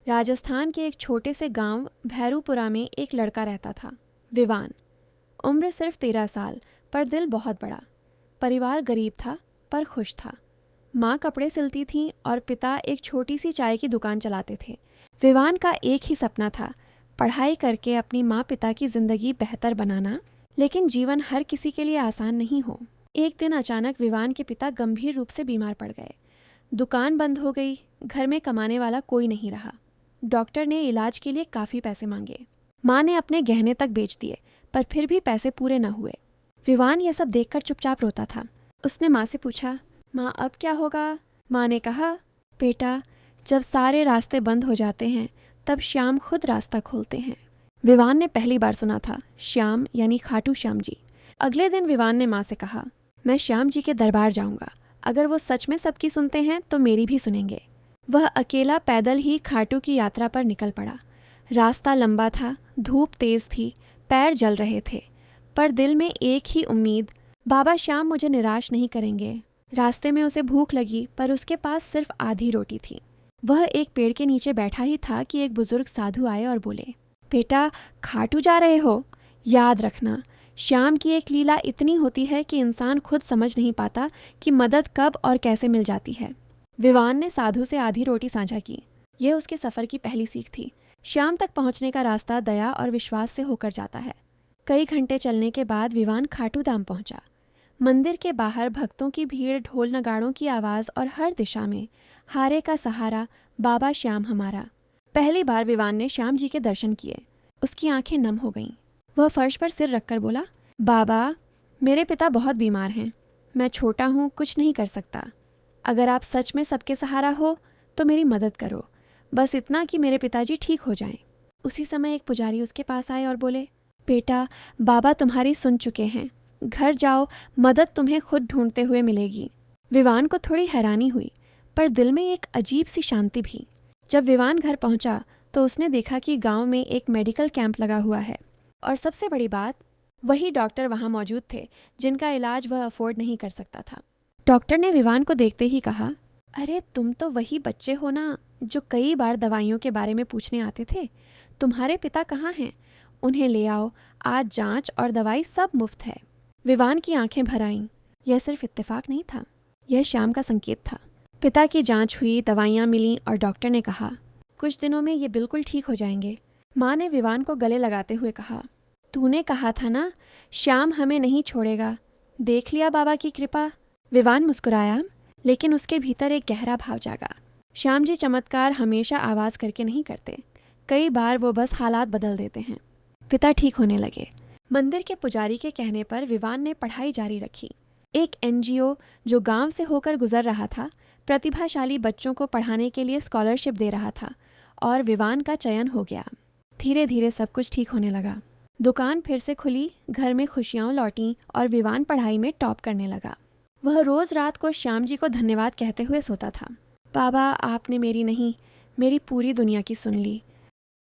राजस्थान के एक छोटे से गांव भैरूपुरा में एक लड़का रहता था, विवान। उम्र सिर्फ 13 साल, पर दिल बहुत बड़ा। परिवार गरीब था पर खुश था। माँ कपड़े सिलती थी और पिता एक छोटी सी चाय की दुकान चलाते थे। विवान का एक ही सपना था, पढ़ाई करके अपनी माँ पिता की जिंदगी बेहतर बनाना। लेकिन जीवन हर किसी के लिए आसान नहीं हो। एक दिन अचानक विवान के पिता गंभीर रूप से बीमार पड़ गए। दुकान बंद हो गई, घर में कमाने वाला कोई नहीं रहा। डॉक्टर ने इलाज के लिए काफ़ी पैसे मांगे। माँ ने अपने गहने तक बेच दिए, पर फिर भी पैसे पूरे न हुए। विवान यह सब देखकर चुपचाप रोता था। उसने माँ से पूछा, माँ अब क्या होगा? माँ ने कहा, बेटा, जब सारे रास्ते बंद हो जाते हैं तब श्याम खुद रास्ता खोलते हैं। विवान ने पहली बार सुना था श्याम यानी खाटू श्याम जी। अगले दिन विवान ने माँ से कहा, मैं श्याम जी के दरबार जाऊंगा। अगर वो सच में सबकी सुनते हैं तो मेरी भी सुनेंगे। वह अकेला पैदल ही खाटू की यात्रा पर निकल पड़ा। रास्ता लंबा था, धूप तेज थी, पैर जल रहे थे, पर दिल में एक ही उम्मीद, बाबा श्याम मुझे निराश नहीं करेंगे। रास्ते में उसे भूख लगी, पर उसके पास सिर्फ आधी रोटी थी। वह एक पेड़ के नीचे बैठा ही था कि एक बुजुर्ग साधु आए और बोले, बेटा, खाटू जा रहे हो? याद रखना, श्याम की एक लीला इतनी होती है कि इंसान खुद समझ नहीं पाता कि मदद कब और कैसे मिल जाती है। विवान ने साधु से आधी रोटी साझा की। यह उसके सफ़र की पहली सीख थी। श्याम तक पहुंचने का रास्ता दया और विश्वास से होकर जाता है। कई घंटे चलने के बाद विवान खाटू धाम पहुंचा। मंदिर के बाहर भक्तों की भीड़, ढोल नगाड़ों की आवाज़ और हर दिशा में हारे का सहारा, बाबा श्याम हमारा। पहली बार विवान ने श्याम जी के दर्शन किए। उसकी आंखें नम हो गईं। वह फर्श पर सिर रखकर बोला, बाबा, मेरे पिता बहुत बीमार हैं। मैं छोटा हूँ, कुछ नहीं कर सकता। अगर आप सच में सबके सहारा हो तो मेरी मदद करो, बस इतना कि मेरे पिताजी ठीक हो जाएं। उसी समय एक पुजारी उसके पास आए और बोले, बेटा, बाबा तुम्हारी सुन चुके हैं। घर जाओ, मदद तुम्हें खुद ढूंढते हुए मिलेगी। विवान को थोड़ी हैरानी हुई, पर दिल में एक अजीब सी शांति भी। जब विवान घर पहुंचा तो उसने देखा कि गांव में एक मेडिकल कैंप लगा हुआ है, और सबसे बड़ी बात, वही डॉक्टर वहां मौजूद थे जिनका इलाज वह अफोर्ड नहीं कर सकता था। डॉक्टर ने विवान को देखते ही कहा, अरे तुम तो वही बच्चे हो ना जो कई बार दवाइयों के बारे में पूछने आते थे। तुम्हारे पिता कहाँ हैं? उन्हें ले आओ, आज जांच और दवाई सब मुफ्त है। विवान की आंखें भर आईं। यह सिर्फ इत्तेफाक नहीं था, यह श्याम का संकेत था। पिता की जांच हुई, दवाइयाँ मिलीं और डॉक्टर ने कहा, कुछ दिनों में ये बिल्कुल ठीक हो जाएंगे। माँ ने विवान को गले लगाते हुए कहा, तूने कहा था ना, श्याम हमें नहीं छोड़ेगा। देख लिया बाबा की कृपा। विवान मुस्कुराया, लेकिन उसके भीतर एक गहरा भाव जागा। श्याम जी चमत्कार हमेशा आवाज़ करके नहीं करते, कई बार वो बस हालात बदल देते हैं। पिता ठीक होने लगे। मंदिर के पुजारी के कहने पर विवान ने पढ़ाई जारी रखी। एक एनजीओ जो गांव से होकर गुजर रहा था, प्रतिभाशाली बच्चों को पढ़ाने के लिए स्कॉलरशिप दे रहा था, और विवान का चयन हो गया। धीरे धीरे सब कुछ ठीक होने लगा। दुकान फिर से खुली, घर में खुशियाँ लौटीं और विवान पढ़ाई में टॉप करने लगा। वह रोज़ रात को श्याम जी को धन्यवाद कहते हुए सोता था। बाबा, आपने मेरी नहीं, मेरी पूरी दुनिया की सुन ली।